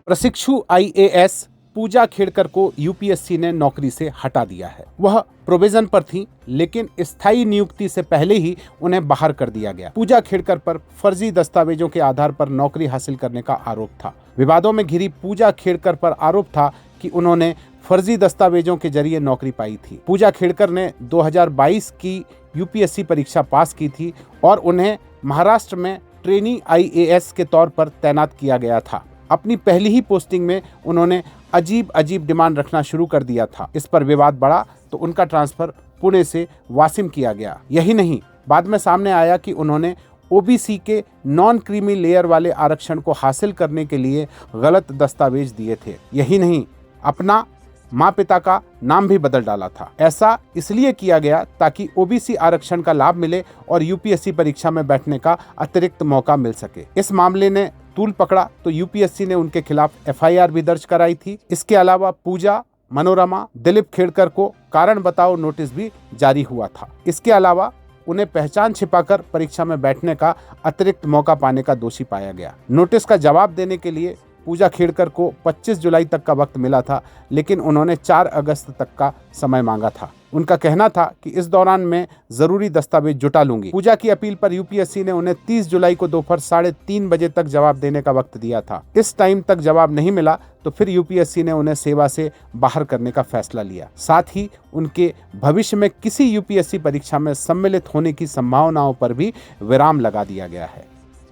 प्रशिक्षु आईएएस पूजा खेड़कर को यूपीएससी ने नौकरी से हटा दिया है। वह प्रोविजन पर थी, लेकिन स्थायी नियुक्ति से पहले ही उन्हें बाहर कर दिया गया। पूजा खेड़कर पर फर्जी दस्तावेजों के आधार पर नौकरी हासिल करने का आरोप था। विवादों में घिरी पूजा खेड़कर पर आरोप था कि उन्होंने फर्जी दस्तावेजों के जरिए नौकरी पाई थी। पूजा खेड़कर ने 2022 की यूपीएससी परीक्षा पास की थी और उन्हें महाराष्ट्र में ट्रेनी आईएएस के तौर पर तैनात किया गया था। अपनी पहली ही पोस्टिंग में उन्होंने अजीब डिमांड रखना शुरू कर दिया था। इस पर विवाद बढ़ा तो उनका ट्रांसफर पुणे से वाशिम किया गया। यही नहीं, बाद में सामने आया कि उन्होंने ओबीसी के नॉन क्रीमी लेयर वाले आरक्षण को हासिल करने के लिए गलत दस्तावेज दिए थे। यही नहीं, अपना माँ पिता का नाम भी बदल डाला था। ऐसा इसलिए किया गया ताकि ओबीसी आरक्षण का लाभ मिले और यूपीएससी परीक्षा में बैठने का अतिरिक्त मौका मिल सके। इस मामले ने तूल पकड़ा तो यूपीएससी ने उनके खिलाफ एफआईआर भी दर्ज कराई थी। इसके अलावा पूजा, मनोरमा, दिलीप खेड़कर को कारण बताओ नोटिस भी जारी हुआ था। इसके अलावा उन्हें पहचान छिपाकर परीक्षा में बैठने का अतिरिक्त मौका पाने का दोषी पाया गया। नोटिस का जवाब देने के लिए पूजा खेड़कर को 25 जुलाई तक का वक्त मिला था, लेकिन उन्होंने 4 अगस्त तक का समय मांगा था। उनका कहना था कि इस दौरान मैं जरूरी दस्तावेज जुटा लूंगी। पूजा की अपील पर यूपीएससी ने उन्हें 30 जुलाई को दोपहर 3:30 बजे तक जवाब देने का वक्त दिया था। इस टाइम तक जवाब नहीं मिला तो फिर यूपीएससी ने उन्हें सेवा से बाहर करने का फैसला लिया। साथ ही उनके भविष्य में किसी यूपीएससी परीक्षा में सम्मिलित होने की संभावनाओं पर भी विराम लगा दिया गया है।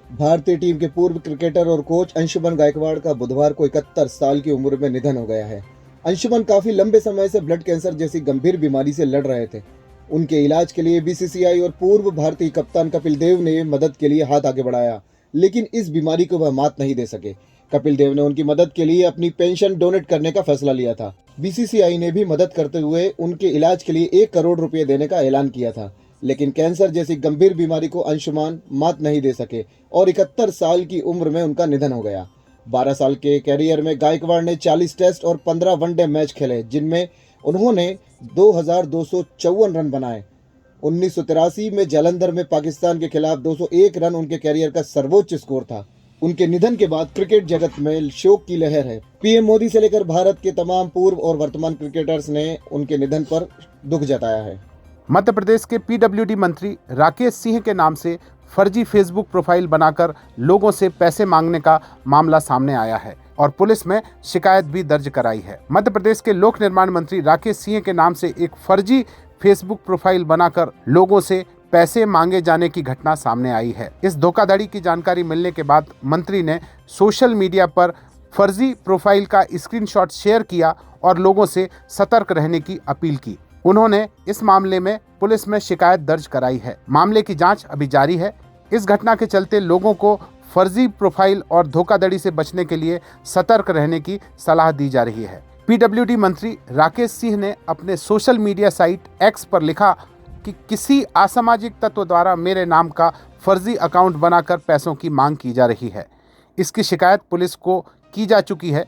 भारतीय टीम के पूर्व क्रिकेटर और कोच अंशुमन गायकवाड़ का बुधवार को 71 साल की उम्र में निधन हो गया है। अंशुमन काफी लंबे समय से ब्लड कैंसर जैसी गंभीर बीमारी से लड़ रहे थे। उनके इलाज के लिए बीसीसीआई और पूर्व भारतीय कप्तान कपिल देव ने मदद के लिए हाथ आगे बढ़ाया, लेकिन इस बीमारी को वह मात नहीं दे सके। कपिल देव ने उनकी मदद के लिए अपनी पेंशन डोनेट करने का फैसला लिया था। बीसीसीआई ने भी मदद करते हुए उनके इलाज के लिए 1 करोड़ रुपए देने का ऐलान किया था, लेकिन कैंसर जैसी गंभीर बीमारी को अंशुमान मात नहीं दे सके और 71 साल की उम्र में उनका निधन हो गया। 12 साल के कैरियर में गायकवाड़ ने 40 टेस्ट और 15 वनडे मैच खेले, जिनमें उन्होंने 2254 रन बनाए। 1983 में जालंधर में पाकिस्तान के खिलाफ 201 रन उनके कैरियर का सर्वोच्च स्कोर था। उनके निधन के बाद क्रिकेट जगत में शोक की लहर है। पीएम मोदी से लेकर भारत के तमाम पूर्व और वर्तमान क्रिकेटर्स ने उनके निधन पर दुख जताया है। मध्य प्रदेश के पीडब्ल्यूडी मंत्री राकेश सिंह के नाम से फर्जी फेसबुक प्रोफाइल बनाकर लोगों से पैसे मांगने का मामला सामने आया है और पुलिस में शिकायत भी दर्ज कराई है। मध्य प्रदेश के लोक निर्माण मंत्री राकेश सिंह के नाम से एक फर्जी फेसबुक प्रोफाइल बनाकर लोगों से पैसे मांगे जाने की घटना सामने आई है। इस धोखाधड़ी की जानकारी मिलने के बाद मंत्री ने सोशल मीडिया पर फर्जी प्रोफाइल का स्क्रीनशॉट शेयर किया और लोगों से सतर्क रहने की अपील की। उन्होंने इस मामले में पुलिस में शिकायत दर्ज कराई है। मामले की जांच अभी जारी है। इस घटना के चलते लोगों को फर्जी प्रोफाइल और धोखाधड़ी से बचने के लिए सतर्क रहने की सलाह दी जा रही है। पीडब्ल्यूडी मंत्री राकेश सिंह ने अपने सोशल मीडिया साइट एक्स पर लिखा कि किसी असामाजिक तत्व द्वारा मेरे नाम का फर्जी अकाउंट बनाकर पैसों की मांग की जा रही है। इसकी शिकायत पुलिस को की जा चुकी है।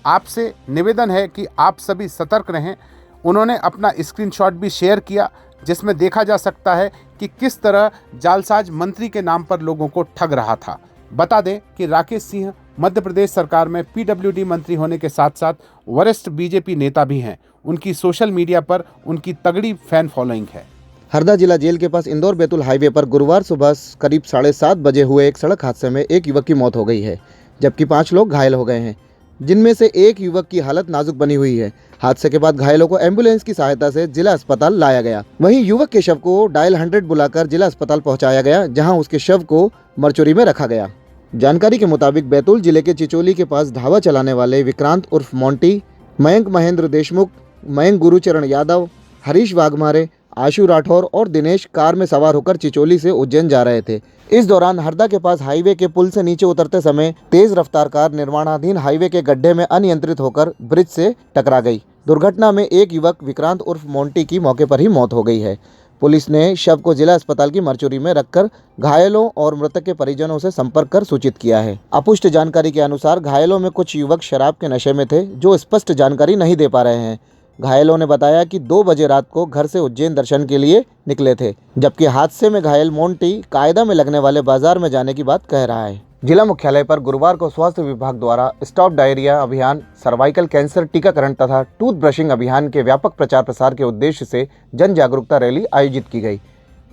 आपसे निवेदन है कि आप सभी सतर्क रहें। उन्होंने अपना स्क्रीनशॉट भी शेयर किया, जिसमें देखा जा सकता है कि किस तरह जालसाज मंत्री के नाम पर लोगों को ठग रहा था। बता दें कि राकेश सिंह मध्य प्रदेश सरकार में पीडब्ल्यूडी मंत्री होने के साथ साथ वरिष्ठ बीजेपी नेता भी हैं। उनकी सोशल मीडिया पर उनकी तगड़ी फैन फॉलोइंग है। हरदा जिला जेल के पास इंदौर बैतूल हाईवे पर गुरुवार सुबह करीब 7:30 बजे हुए एक सड़क हादसे में एक युवक की मौत हो गई है, जबकि 5 लोग घायल हो गए हैं, जिनमें से एक युवक की हालत नाजुक बनी हुई है। हादसे के बाद घायलों को एम्बुलेंस की सहायता से जिला अस्पताल लाया गया। वहीं युवक के शव को डायल 100 बुलाकर जिला अस्पताल पहुंचाया गया, जहां उसके शव को मरचुरी में रखा गया। जानकारी के मुताबिक बैतूल जिले के चिचोली के पास ढाबा चलाने वाले विक्रांत उर्फ मोंटी, मयंक महेंद्र देशमुख, मयंक गुरुचरण यादव, हरीश वाघमारे, आशु राठौर और दिनेश कार में सवार होकर चिचोली से उज्जैन जा रहे थे। इस दौरान हरदा के पास हाईवे के पुल से नीचे उतरते समय तेज रफ्तार कार निर्माणाधीन हाईवे के गड्ढे में अनियंत्रित होकर ब्रिज से टकरा गई। दुर्घटना में एक युवक विक्रांत उर्फ मोंटी की मौके पर ही मौत हो गई है। पुलिस ने शव को जिला अस्पताल की मरचुरी में रखकर घायलों और मृतक के परिजनों से संपर्क कर सूचित किया है। अपुष्ट जानकारी के अनुसार घायलों में कुछ युवक शराब के नशे में थे, जो स्पष्ट जानकारी नहीं दे पा रहे हैं। घायलों ने बताया कि 2 बजे रात को घर से उज्जैन दर्शन के लिए निकले थे, जबकि हादसे में घायल मोंटी कायदा में लगने वाले बाजार में जाने की बात कह रहा है। जिला मुख्यालय पर गुरुवार को स्वास्थ्य विभाग द्वारा स्टॉप डायरिया अभियान, सर्वाइकल कैंसर टीकाकरण तथा टूथ ब्रशिंग अभियान के व्यापक प्रचार प्रसार के उद्देश्य से जन जागरूकता रैली आयोजित की गई।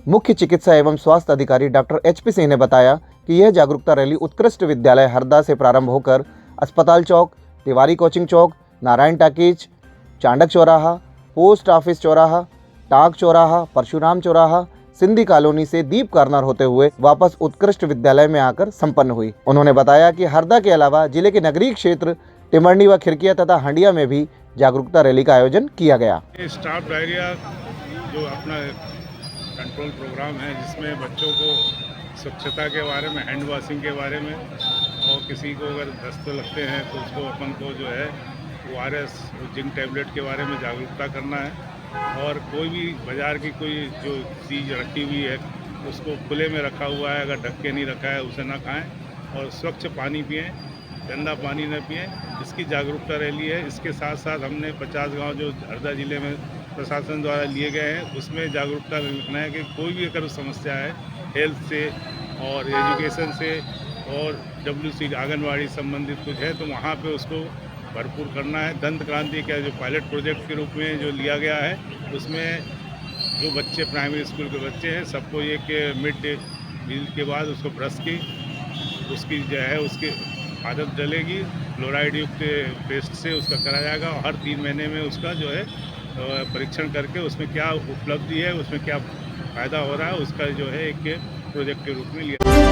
मुख्य चिकित्सा एवं स्वास्थ्य अधिकारी डॉक्टर HP सिंह ने बताया कि यह जागरूकता रैली उत्कृष्ट विद्यालय हरदा से प्रारंभ होकर अस्पताल चौक, तिवारी कोचिंग चौक, नारायण टाकीज, चांडक चौराहा, पोस्ट ऑफिस चौराहा, टाक चौराहा, परशुराम चौराहा, सिंधी कॉलोनी से दीप कार्नर होते हुए वापस उत्कृष्ट विद्यालय में आकर संपन्न हुई। उन्होंने बताया कि हरदा के अलावा जिले के नगरीय क्षेत्र टिमरनी व खिड़किया तथा हंडिया में भी जागरूकता रैली का आयोजन किया गया। स्टॉप डायरिया जो अपना कंट्रोल प्रोग्राम है, जिसमें बच्चों को स्वच्छता के बारे में, हैंड वॉशिंग के बारे में, और किसी को अगर दस्त लगते हैं तो उसको अपन को जो है ORS जिंक टैबलेट के बारे में जागरूकता करना है। और कोई भी बाज़ार की कोई जो चीज़ रखी हुई है उसको खुले में रखा हुआ है, अगर ढक के नहीं रखा है उसे ना खाएं, और स्वच्छ पानी पिएं, गंदा पानी न पिएं। इसकी जागरूकता रैली है। इसके साथ साथ हमने 50 गांव जो हरदा ज़िले में प्रशासन द्वारा लिए गए हैं, उसमें जागरूकता रखना है कि कोई भी अगर समस्या है हेल्थ से और एजुकेशन से और WC आंगनवाड़ी संबंधित कुछ है तो वहाँ पे उसको भरपूर करना है। दंत क्रांति का जो पायलट प्रोजेक्ट के रूप में जो लिया गया है, उसमें जो बच्चे प्राइमरी स्कूल के बच्चे हैं सबको एक मिड डे मील के बाद उसको ब्रश की उसकी जो है उसकी आदत डलेगी। फ्लोराइड युक्त पेस्ट से उसका करा जाएगा और हर 3 महीने में उसका जो है परीक्षण करके उसमें क्या उपलब्धि है, उसमें क्या फ़ायदा हो रहा है, उसका जो है एक प्रोजेक्ट के रूप में लिया।